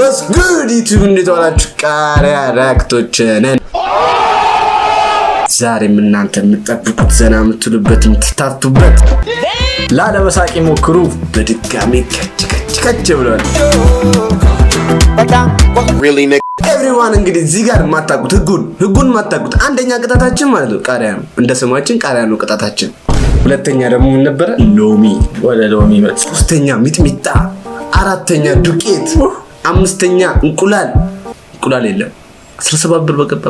What's good YouTube እንዴት ዋላችሁ? ቃሪያ ራክቶች ነን። ዛሬም እናንተ የምትጠብቁት ዘና የምትሉበት የምትታቱበት ላለመሳቅ ሞክሩ በድጋሚ ከች ብሏል። Really everyone እንግዲህ እዚህ ጋር ማታቁት ህጉን ማታቁት አንደኛ ቅጣታችን ማለት ነው ቃሪያ ነው። እንደ ስማችን ቃሪያ ነው ቅጣታችን። ሁለተኛ ደግሞ ምን ነበር? ሎሚ ወደ ሎሚ መጥ። ሶስተኛ ሚጥሚጣ፣ አራተኛ ዱቄት፣ አምስተኛ እንቁላል የለም 17 ብር በቀጣ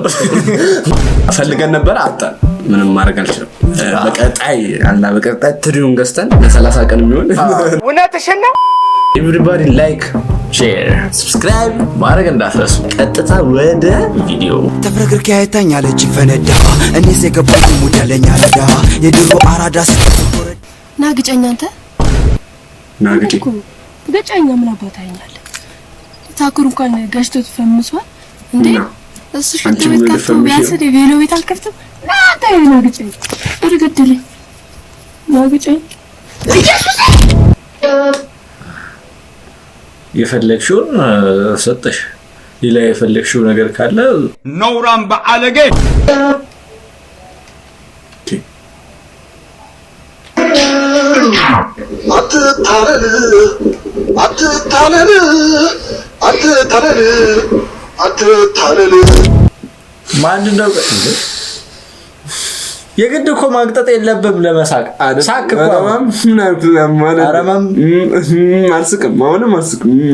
ፈልገን ነበር አጣን። ምንም ማድረግ አልችልም። በቀጣይ ትሪውን ገዝተን ለ30 ቀን የሚሆን እውነትሽን ነው። Everybody like, share, subscribe ማድረግ እንዳትረሱ። ቀጥታ ወደ ቪዲዮ። ተፍረክርኪ አይታኛለች ፈነዳ እኔ ዘገባኝ ሙዳለኛ ለዳ የድሮ አራዳ ስትቆረ ናግጨኛ አንተ ገጨኛ ምን አባታኛለ ታኩር እንኳን ጋሽቶት ፈምሷል እንዴ እሱ ሽንት ቤት ከፍቶ ቢያንስ ቬሎ ቤት አልከፍትም ናታ ናግጨኝ እርግድልኝ ናግጨኝ የፈለግሽውን ሰጠሽ። ሌላ የፈለግሽው ነገር ካለ ኖራም በአለጌ አትታለል ማን ነው የግድ እኮ ማግጠጥ የለብም ለመሳቅ ሳቅ እኮ ምን አረማም አልስቅም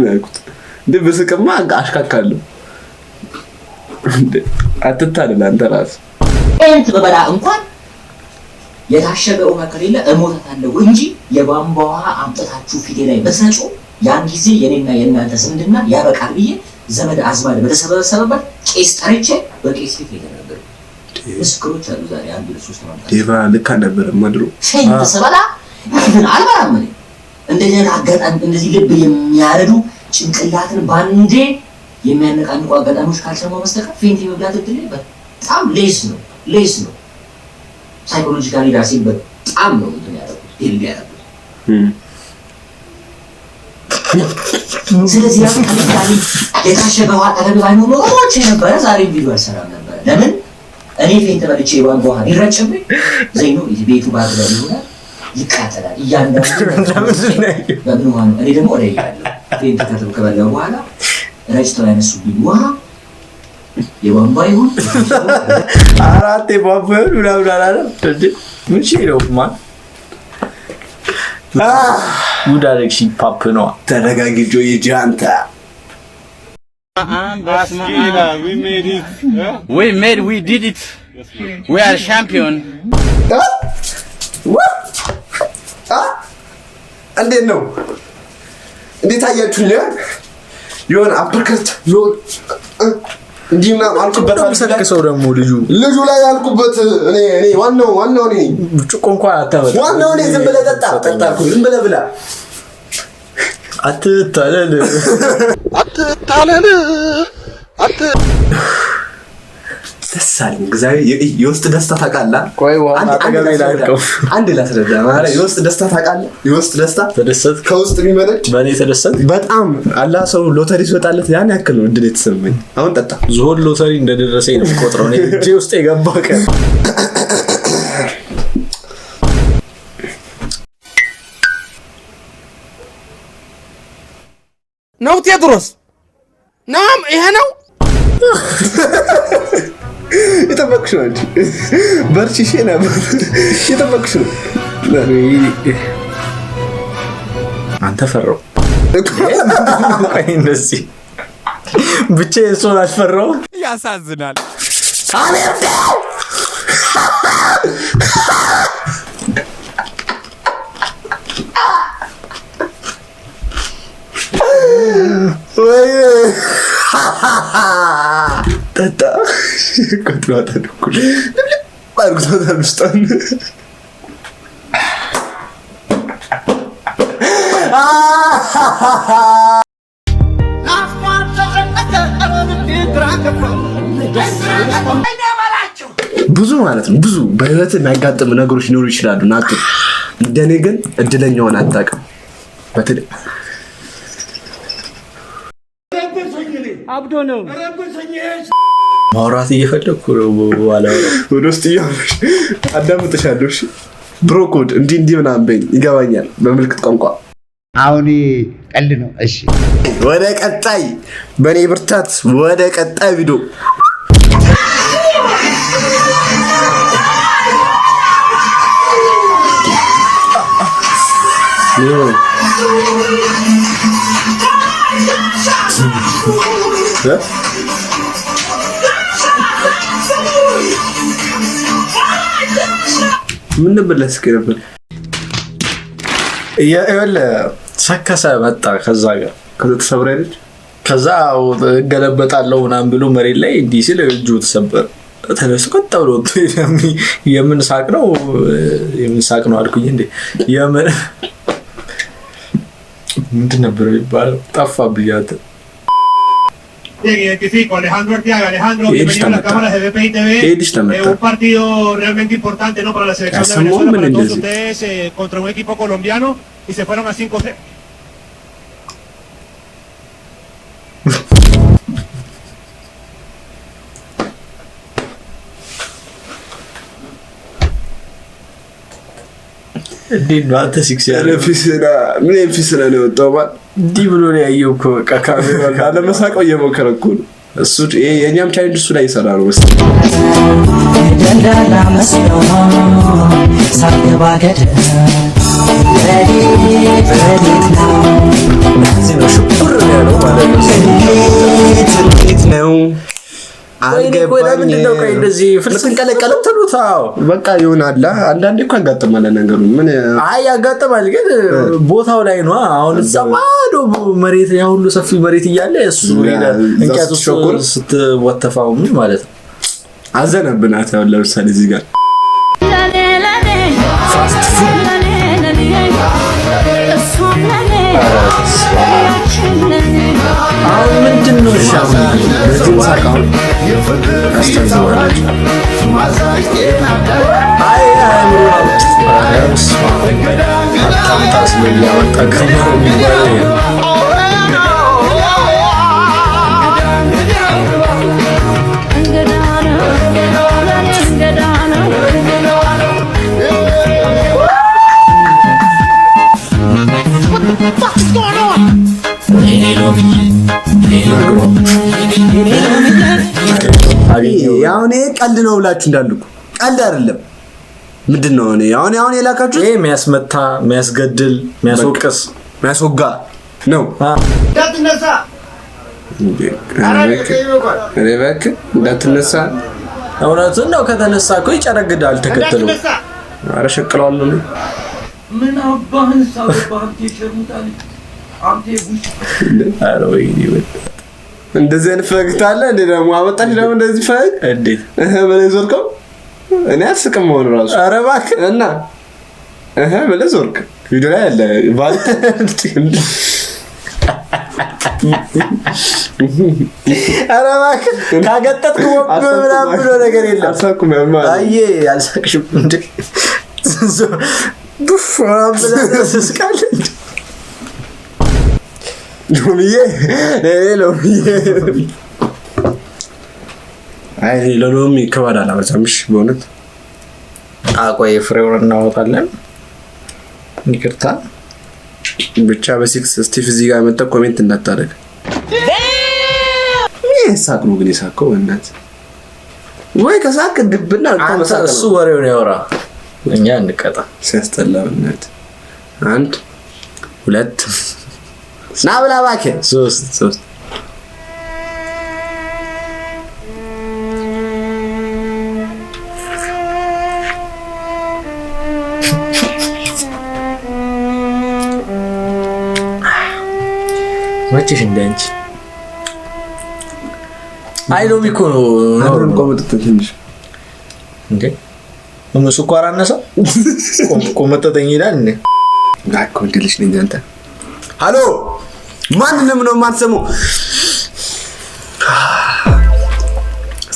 ያልኩት እንደ በስቅማ አሽካካለሁ አትታለል አንተ ራስ እንት በበላ እንኳን የታሸገ ውሃ ከሌለ እሞታታለሁ እንጂ የቧንቧ ውሃ አምጥታችሁ ፊቴ ላይ በሰጩ ያን ጊዜ የኔና የእናንተ ስምንድና ያበቃል ብዬ ዘመድ አዝማድ በተሰበሰበበት ቄስ ጠርቼ በቄስ ፊት የተናገሩ ምስክሮች አሉ። ዛሬ አንድ ለሶስት ማምጣት ዴቫ ልክ ነበር ማድሮ ሸንት ሰበላ ይሁን አልበላም። እንደዚህ አጋጣሚ እንደዚህ ልብ የሚያረዱ ጭንቅላትን ባንዴ የሚያነቃንቁ አጋጣሚዎች ካልሰማው በስተቀር ፌንት የመብላት እድል በጣም ሌስ ነው። ሳይኮሎጂካሊ ራሴ በጣም ነው እንትን ያደረኩት ዲል ያደረኩት። ስለዚህ ያን ካልካሊ የታሸገ ውሃ ጠረብ ባይኖር ኖሮች ነበር ዛሬ ቪዲዮ አልሰራም ነበር። ለምን እኔ ፌንት በልቼ ቧንቧ ውሃ ቢረጭብኝ ዘይኑ ቤቱ ባዶ ይሆናል፣ ይቃጠላል። እያንዳንዱ በምን ውሃ ነው? እኔ ደግሞ ወደ ይያለሁ ፌንት ከበላሁ በኋላ ረጭተው ያነሱብኝ ውሃ የቧንቧ ይሁን አራቴ ቧንቧ ይሁን ምናምን አላለም እንዴ? ምን ነው ማን ጉድ አደረግሽኝ። ፓፕ ነው ተረጋግጆ ይጃንታ we did it. We are champion. እንዴት ነው? እንዴት አያችሁ? የሆነ አፕርከት እንዲና አልኩበት አልሰከሰው ደግሞ ልጁ ላይ አልኩበት። እኔ ዋናው እኔ ብጭቆ እንኳን አታበላ ዋናው እኔ ዝም ብለህ ጠጣ ዝም ብለህ ብላ አትታለል ደሳለኝ እግዚአብሔር የውስጥ ደስታ ታውቃለህ። ቆይ አንድ ላስረዳ ማለት የውስጥ ደስታ ታውቃለህ። የውስጥ ደስታ ተደሰት ከውስጥ የሚመነጭ በኔ ተደሰት በጣም አላህ ሰው ሎተሪ ሲወጣለት ያን ያክል ነው እንዴት ተሰማኝ። አሁን ጠጣ ዞል ሎተሪ እንደደረሰኝ ነው ቆጥረው ነው እጄ ውስጥ የገባ ቀን ነው ቴድሮስ ናም ይሄ ነው የተበክሽ ነው እንጂ በርቺሽ ነበር የተበክሽ ነው። አንተ ፈራው ቆይ እንደዚህ ብቻዬን ሰው አልፈራው። ያሳዝናል። ተጣ ኮንትራታ ደኩል ባርጉታ ተምስጣን ብዙ ማለት ነው። ብዙ በህይወት የሚያጋጥም ነገሮች ሊኖሩ ይችላሉ። ናቱ እንደኔ ግን እድለኛውን አጣቀም በተለይ አብዶ ነው ማውራት እየፈለኩ ዋላ ወደ ውስጥ እያወራሽ አዳምጥሻለሁ። እሺ ብሮኮድ እንዲህ ምናምን በይ ይገባኛል በምልክት ቋንቋ። አሁን ቀልድ ነው። እሺ ወደ ቀጣይ በኔ ብርታት ወደ ቀጣይ ቪዲዮ ምን ነበር ለስከረበል ያለ ሰከሰ መጣ ከዛ ጋር ተሰብራለች። ከዛ ገለበጣለሁ ምናምን ብሎ መሬት ላይ እንዲህ ሲል እጁ ተሰበረ። ተነስቶ ቀጥ ብሎ የምን ሳቅ ነው አልኩኝ። እንዴ የምን ምንድን ነበር የሚባለው ጠፋብኝ። Identifico, Alejandro Arteaga. Alejandro, bienvenido a las cámaras de BPI TV. Un partido realmente importante, ¿no? Para la selección de Venezuela, para todos ustedes, contra un equipo colombiano, y se fueron a 5-0. እንዴት ነው አንተ ሲክስ ምን ፊስና ነው ተባል እንዲህ ብሎ ነው ያየው እኮ በቃ ካሜራ ካለ መሳቀው እየሞከረ እኮ ነው እሱ። የኛም ቻሌንጅ እሱ ላይ ይሰራ ነው መሰለኝ። ደላላ መስሎ ሳትባገድ በሌት ነው እዚህ ነው ሽብር ያለው ማለት ነው። እንዴት ነው አልገባኝ። ነው ቆይ እንደዚህ ፍልስን ቀለቀለ ተሉታው በቃ ይሆናል። አንዳንዴ እኮ ያጋጥማል ነገሩ። ምን አይ ያጋጥማል፣ ግን ቦታው ላይ ነው። አሁን ዘማዶ መሬት ያ ሁሉ ሰፊ መሬት እያለ እሱ እንቀያቱ ስትወተፋው ምን ማለት ነው? አዘነብናት። ያው ለምሳሌ እዚህ ጋር አሁን ምንድን ነው ሻማ በዚህ ሳቃው አስተዛዋለች። አይ አምሮስ አታምጣስ ለያወጣ ከመሮ የሚባለው ያውኔ ቀልድ ነው ብላችሁ እንዳልኩ ቀልድ አይደለም። ምንድነው እኔ አሁን የላካችሁት? ይሄ የሚያስመታ የሚያስገድል የሚያስወቅስ የሚያስወጋ ነው። እንዳትነሳ አረበክ እንዳትነሳ። እውነቱን ነው። ከተነሳ እኮ ይጨረግዳል። ተከተለው አረ ሸቅለዋለሁ ነው ምን አባህን ሳባንት ይሸሩታል። አንተ ጉሽ አረ ወይኔ እንደዚህ አይነት ፈገግታ አለ እንዴ? ደግሞ አመጣሽ ደግሞ እንደዚህ ፈገግ እንዴት በለ ዞርከው። እኔ አስቅም ሆነ ራሱ። አረ እባክህ እና በለ ዞርክ ቪዲዮ ላይ አለ ባልት አረ እባክህ ካገጠጥኩ ምናምን ብሎ ነገር የለም። አልሳቅኩም ማለት አዬ አልሳቅሽም እንዴ? ዱፍ አብላስስቃል ሎሚዬ አይ ሎሚ ከባዳላ በዛምሽ በእውነት አቆይ ፍሬውን እናወጣለን። ይቅርታ ብቻ በሲክስ ስቲፍ እዚህ ጋር መጣ ኮሜንት እንዳታደርግ። ይሳቅ ነው ግን ይሳቀው እናት ወይ ከሳቅ ድብና ተመሳሳይ እሱ ወሬውን ያወራ እኛ እንቀጣ ሲያስጠላ እናት። 1 2 ናብላ ባከ 3 መቼሽ እንዳንቺ አይ ሎሚ እኮ ነው ቆመጥ ትንሽ እንዴ ስኳር አነሳ ቆመጠጠኝ ይላል እንዴ? ጋኮ እንድልሽ ነኝ አንተ። ሃሎ ማንንም ነው የማትሰሙ?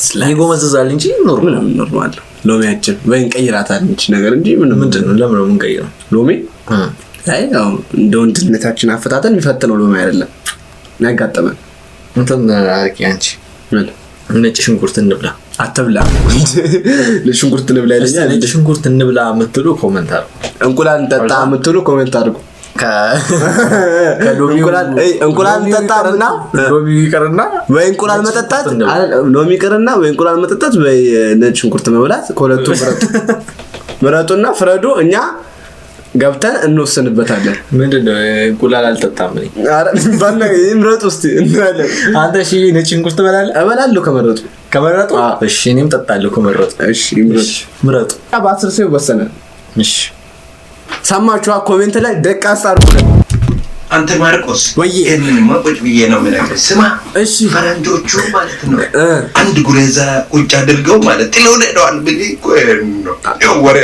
ስላይ ጎመዘዛል እንጂ ኖርማል ሎሚያችን ወይን ቀይራታል እንጂ ነገር እንጂ ምንድነው? ለምን ነው የምንቀይረው? ሎሚ አይ ያው እንደ ወንድነታችን አፈታተን የሚፈትነው ሎሚ አይደለም ያጋጠመን እንትን አርቂ አንቺ ነጭ ሽንኩርት እንብላ አትብላ ለሽንኩርት እንብላ ይለኛል ነጭ ሽንኩርት እንብላ የምትሉ ኮሜንት አድርጉ እንቁላል እንጠጣ የምትሉ ኮሜንት አድርጉ እንቁላል እንጠጣና ሎሚ ይቀርና ወይ እንቁላል መጠጣት ሎሚ ይቀርና ወይ እንቁላል መጠጣት ወይ ነጭ ሽንኩርት መብላት ከሁለቱ ምረጡና ፍረዱ እኛ ገብተን እንወስንበታለን ምንድነው እንቁላል አልጠጣም ነኝ አረ ባና ምረጡ እስቲ እንላለን አንተ እሺ ነጭ ሽንኩርት እበላለሁ ከመረጡ እሺ እኔም ጠጣለሁ ከመረጡ እሺ ምረጡ በ10 ሰው ይወሰናል እሺ ሰማችሁ ኮሜንት ላይ ደቃስ አርጉልን አንተ ማርቆስ ይሄንን ማቆጭ ብዬ ነው የምነግርህ ስማ እሺ ፈረንጆቹ ማለት ነው አንድ ጉሬዛ ቁጭ አድርገው ማለት ጥለው ሄደዋል ብለህ ነው ወሬ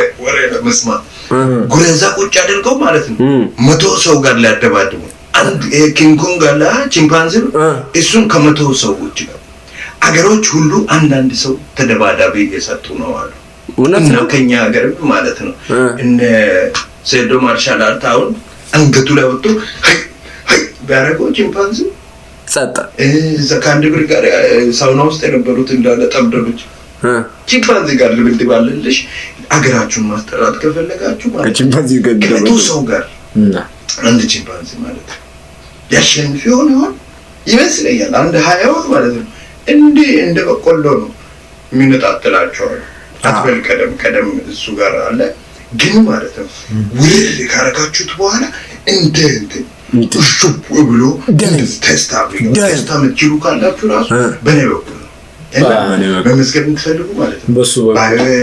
ለመስማ ጉሬዛ ቁጭ አድርገው ማለት ነው 100 ሰው ጋር ሊያደባድቡ አንድ ኪንግ ኮንግ አለ ቺምፓንዚ እሱን ከ100 ሰዎች ጋር አገሮች ሁሉ አንድ ሰው ተደባዳቢ እየሰጡ ነው አሉ እና ከኛ ሀገር ማለት ነው እነ ሴዶ ማርሻል አርት አሁን አንገቱ ላይ ወጥቶ ሃይ ቢያረገው ቺምፓንዚ ጸጥ ዘካንድ ብር ጋር ሳውና ውስጥ የነበሩት እንዳለ ጠብደሮች ቺምፓንዚ ጋር ልብድባለልሽ አገራችሁን ማስተራት ከፈለጋችሁ ማለት ቺምፓንዚ ገደለ ሰው ጋር አንድ ቺምፓንዚ ማለት ያሸንፍ ይሆን ይመስለኛል አንድ 20 ማለት ነው እንደ በቆሎ ነው የሚነጣጥላቸው አትበል ቀደም እሱ ጋር አለ ግን ማለት ነው ውል ካረጋችሁት በኋላ እንደ ሹፕ ብሎ ቴስታ ምትችሉ ካላችሁ ራሱ በኔ በኩል በመስገድ እንትፈልጉ ማለት ነው በሱ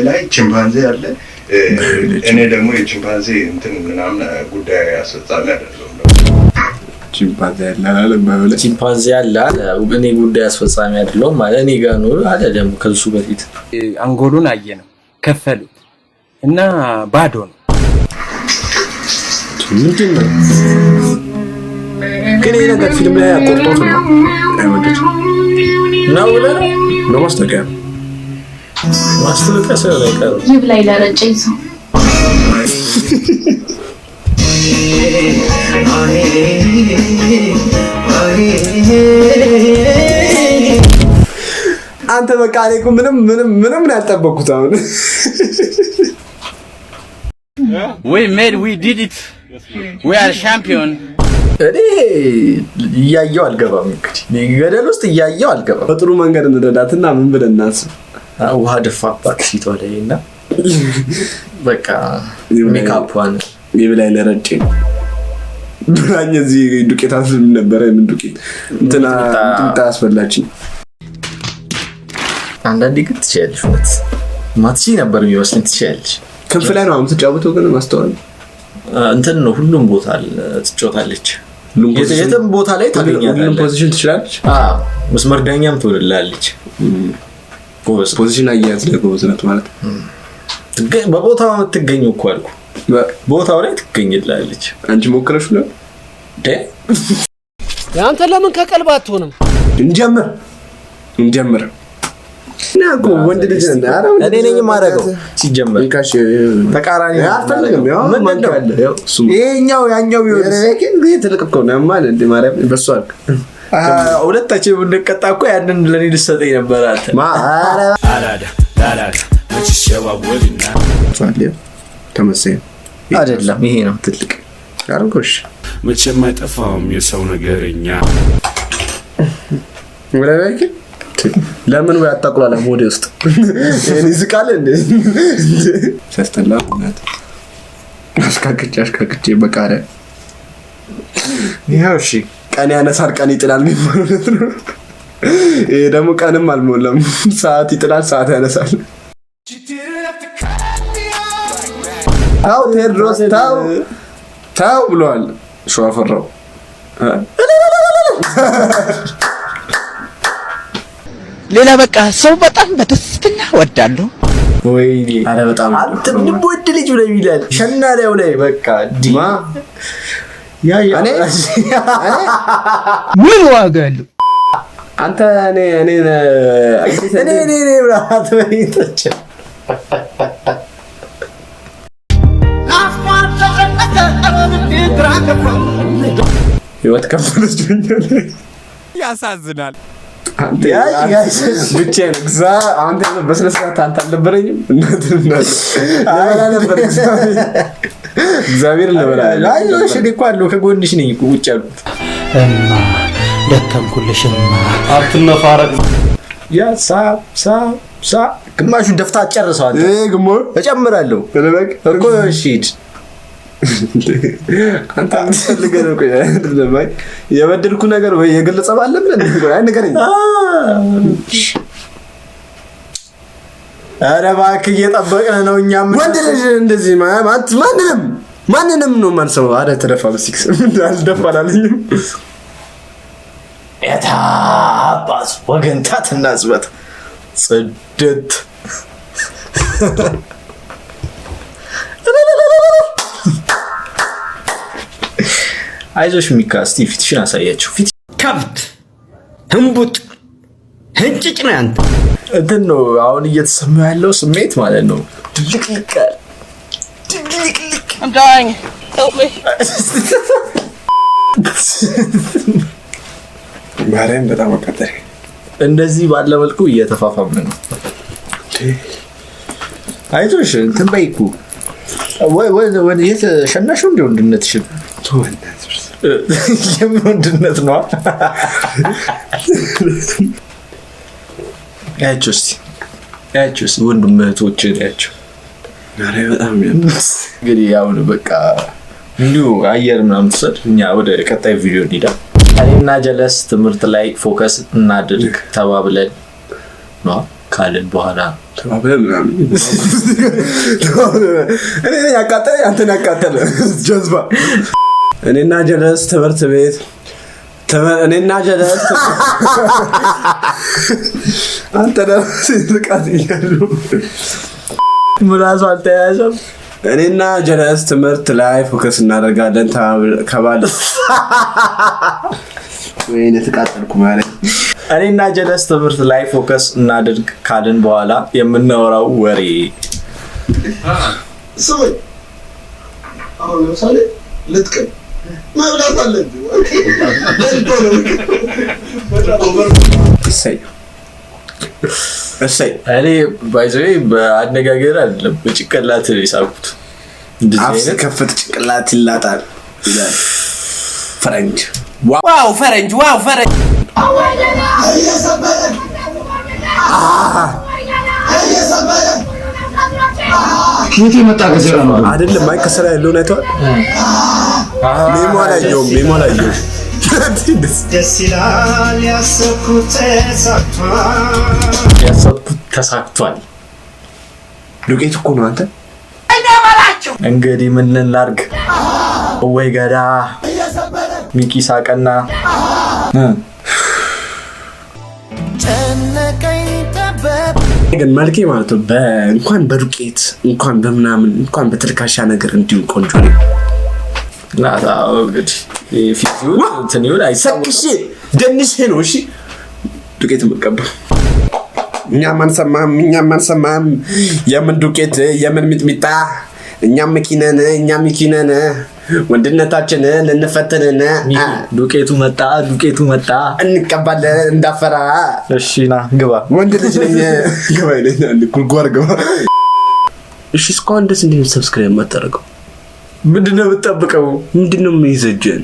ላይ ቺምፓንዚ አለ እኔ ደግሞ የቺምፓንዚ እንትን ምናምን ጉዳይ አስፈጻሚ አይደለም ቺምፓንዚ ያለ እኔ ጉዳይ አስፈጻሚ አይደለም ማለት እኔ ጋር ነው አለ ደግሞ ከሱ በፊት አንጎሉን አየነው ከፈሉት እና ባዶ ነው ምንድነው ግን ይሄ ነገር ፊልም ላይ አቆርጦት ነው አይወደድ ነው ነው ማስተካከያ ሰው ይብላይ ለረጨኝ ሰው አንተ በቃ እኮ ምንም ያልጠበቁት አሁን we did it we are champion እኔ ያያው አልገባም እንግዲህ ገደል ውስጥ ያያው አልገባም በጥሩ መንገድ እንደዳትና ምን ብለን እናስብ ውሃ ደፋባት ፊቷ ላይና በቃ ሜካፕዋን ይብላይ ለረጨ ብራኝ እዚህ ዱቄት አስል ነበር ምን ዱቄት እንትና ታስፈላችሁ አንዳንዴ ግን ትችያለሽ ማለት ማትቺ ነበር የሚወስን ትችያለሽ ክንፍ ላይ ነው የምትጫወተው ግን ማስተዋል እንትን ነው ሁሉም ቦታ ትጫወታለች የትም ቦታ ላይ ታገኛለች ሁሉም ፖዚሽን ትችላለች መስመር ዳኛም ትወልላለች ፖዚሽን አያዝ ለጎዝነት ማለት በቦታው የምትገኘው እኮ አልኩ ቦታው ላይ ትገኝላለች አንቺ ሞክረሽ ነው ያንተ ለምን ከቀልብ አትሆንም እንጀምር ናኮ ወንድ ልጅ ነኝ እኔ ነኝ ማረገው ሲጀመር እንካሽ ተቃራኒ አልፈልግም ያው ይሄኛው ያኛው ቢሆን ግን ትልቅ እኮ ነው ማለት እንደ ማርያም በሱ አልክ ሁለታችን እንደቀጣ እኮ ያንን ለኔ ልሰጠኝ ነበር አንተ አራዳ መችሸዋወልና ተመሰለ አይደለም ይሄ ነው ትልቅ አርጎሽ መቼም አይጠፋውም የሰው ነገርኛ ወላይክ ለምን ወይ አጣቁላላ ሞዴ ውስጥ እኔ ዝቃለ እንዴ ፈስተላ ማለት አሽካክቼ በቃረ ይሄው እሺ ቀን ያነሳል ቀን ይጥላል ማለት ነው ይሄ ደግሞ ቀንም አልሞላም ሰዓት ይጥላል ሰዓት ያነሳል ታው ቴድሮስ ታው ብሏል ሸዋፈራው ሌላ በቃ ሰው በጣም በተስፍና ወዳለሁ ወይኔ አረ በጣም አንተ ምን ወድ ልጅ ብለህ ይላል ሸናዳው ላይ በቃ ዲማ ያ ምን ዋጋ አለው አንተ እኔ ብራት በይተች ህይወት ከፈለች ያሳዝናል። ብቻዬን አንተ በስነ ስርዓት አንተ አልነበረኝም ለበላ ነበር እግዚአብሔር ለበላ አይዞሽ እኔ እኮ አለሁ ከጎንሽ ነኝ እኮ ቁጭ ያልኩት እማ ደከምኩልሽማ አትነፋረቅ ያ ሳ ግማሹን ደፍታ ጨርሰዋል ግሞ እጨምራለሁ እኮ እሺ አንተ አትፈልገህ ነው ቆይ አይደለም የበደልኩ ነገር ወይ የግል ጸብ አለ ብለን ቆይ አይነገረኝ ኧረ እባክህ እየጠበቅን ነው እኛም ወንድ ልጅ እንደዚህ ማንንም ነው ማንሰው አረ ተደፋ በሲክስ አልደፋላለኝም ኤታ አባስ ወገንታት እናዝበት ጽድት አይዞሽ ሚካ እስቲ ፊትሽን አሳያችሁ ፊት ከብት ህንቡጥ ህንጭጭ ነው አንተ እንትን ነው አሁን እየተሰማ ያለው ስሜት ማለት ነው ድልቅልቅ I'm dying. Help me. ማርያም በጣም አቃጠለ እንደዚህ ባለ መልኩ እየተፋፋምን ነው አይዞሽ እንትን በይኩ ወይ የተሸናሽው እንደ ወንድነትሽን የምን ወንድነት ነው ያቸውስ ወንድም እህቶችን ያቸው በጣም እንግዲህ ያው በቃ እንዲሁ አየር ምናምን ትሰድ እኛ ወደ ቀጣይ ቪዲዮ እንሂዳ እኔና ጀለስ ትምህርት ላይ ፎከስ እናድርግ ተባብለን ነው ካልን በኋላ ተባብለን ምናምን እኔ ያቃጠለ አንተን ያቃጠለ ጀዝባ እኔና ጀለስ ትምህርት ቤት እኔና ጀለስ አንተ ደስ ይልቃት ይላሉ ምላሱ አልተያዘም እኔና ጀለስ ትምህርት ላይ ፎከስ እናደርጋለን ከባለ ወይኔ ተቃጠልኩ ማለት እኔና ጀለስ ትምህርት ላይ ፎከስ እናድርግ ካልን በኋላ የምናወራው ወሬ ሰው አሁን ለምሳሌ ልትቀም መብላት አለብኝ እሰይ እኔ ባይዘይ በአነጋገር አይደለም በጭንቅላት ይሳቁት አፍስ ከፈት ጭንቅላት ይላጣል ይላል ፈረንጅ ዋው ፈረንጅ ከየት የመጣ ከሰራ ነው አይደለም ማይ ከሰራ ያለው ነው ሜሞላየው ደስ ይላል ያሰብኩት ተሳክቷል ዱቄት እኮ ነው አንተ እንግዲህ ምን እናድርግ ወይ ገዳ ሚኪ ሳቀና ግን መልኬ ማለት ነው እንኳን በዱቄት እንኳን በምናምን እንኳን በትልካሻ ነገር እንዲሁ ቆንጆ ነው ናታው እንግዲህ ፊዚዮ እንትኒው አይሰክሽ ደንሽ ነው እሺ ዱቄት መቀባ እኛ ማንሰማም የምን ዱቄት የምን ሚጥሚጣ እኛም መኪነን ወንድነታችን ልንፈተነን ዱቄቱ መጣ እንቀባለን እንዳፈራ እሺ ና ግባ ወንድ ልጅ ነኝ ግባ ይለኛል ጉርጓር ግባ እሺ እስካሁን እንደዚህ እንዴት ሰብስክራይብ ማታረገው ምንድነው የምትጠብቀው ምንድነው የሚይዘጀን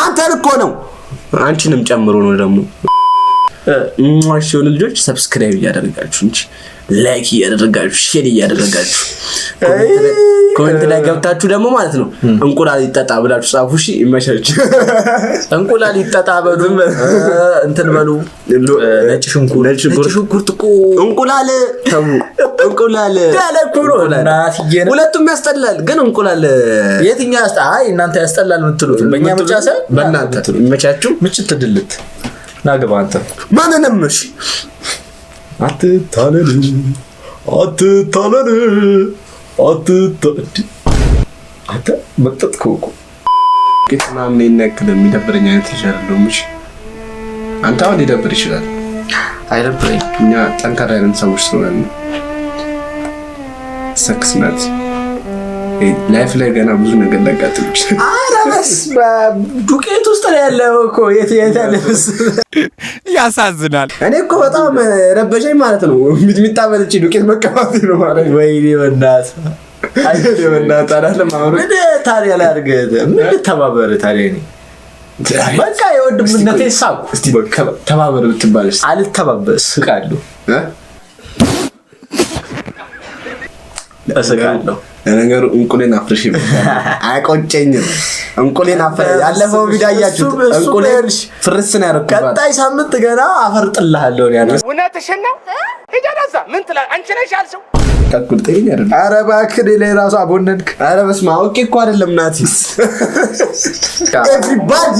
አንተ እኮ ነው አንቺንም ጨምሮ ነው ደግሞ ማሽውን ልጆች ሰብስክራይብ ያደርጋችሁ እንጂ ላይክ ያደርጋችሁ ሼር ያደርጋችሁ ኮሜንት ላይ ገብታችሁ ደግሞ ማለት ነው እንቁላል ይጣጣ ብላችሁ ጻፉ እሺ ይመሻች እንቁላል ይጣጣ በሉ እንትን በሉ ነጭ ሽንኩርት እኮ እንቁላል ተው እንቁላል ያለኩሮ እናትዬ ሁለቱም ያስጠላል ግን እንቁላል የትኛው አይ እናንተ ያስጠላል የምትሉት በእኛ ምርጫ ሳይሆን በእናንተ ይመቻችሁ ምጭት ድልት ናግባ አንተ ማንንም እሺ አትታለል አንተ መጥጥኩ ከትና ምን ይነክል የሚደብረኝ አይነት ልጅ አይደለም እሺ አንተ አሁን ሊደብር ይችላል አይደብረኝ እኛ ጠንካራ አይነት ሰዎች ስለሆነ ሰክስናት ላይፍ ላይ ገና ብዙ ነገር ላጋጥምሽ። ኧረ በስመ አብ ዱቄት ውስጥ ነው ያለው እኮ የት ያለብስ ያሳዝናል። እኔ እኮ በጣም ረበሸኝ ማለት ነው። ሚጥሚጣ በልቼ ዱቄት መቀባት ነው ማለት። ወይኔ በእናትህ አይደል በእናትህ አይደለም አሁን ምን ታዲያ ላይ አድርገህ ምን ተባበረ ታዲያ እኔ በቃ የወንድምነቴ ሳቁ እስቲ ተባበር ብትባል አልተባበስ ስቃለሁ እስቃለሁ ነገሩ እንቁሌን አፍርሽ አይቆጨኝም። እንቁሌን አፈር ያለፈው ቪዲዮ አያችሁት? እንቁሌን ፍርስ ነው ያደረኩት። ቀጣይ ሳምንት ገና አፈርጥልሃለሁ ያለው እውነትሽን ነው። ሂደናዛ ምን ትላለህ? አንቺ ነሽ ያልሽው ታኩል ተይኝ አይደል? ኧረ እባክህ ላይ ራሱ አቦነንክ። ኧረ በስመ አብ እኮ አይደለም ናቲስ ኤቭሪባዲ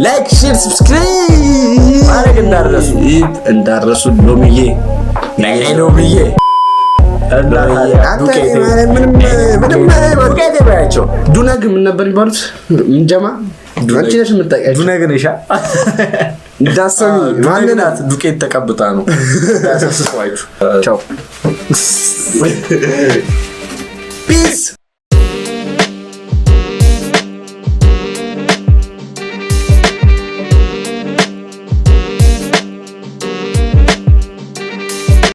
ላይክ ሼር ሰብስክራይብ ማድረግ እንዳረሱ ሎሚዬ ሎሚዬ ዱነግ ምን ነበር የሚባሉት? ምንጀማ አንቺ ነሽ የምታውቂያቸው? ዱነግ ነሽ እንዳሰሚ ማንናት ዱቄት ተቀብጣ ነው ያሳስቷችሁ። ቻው ፒስ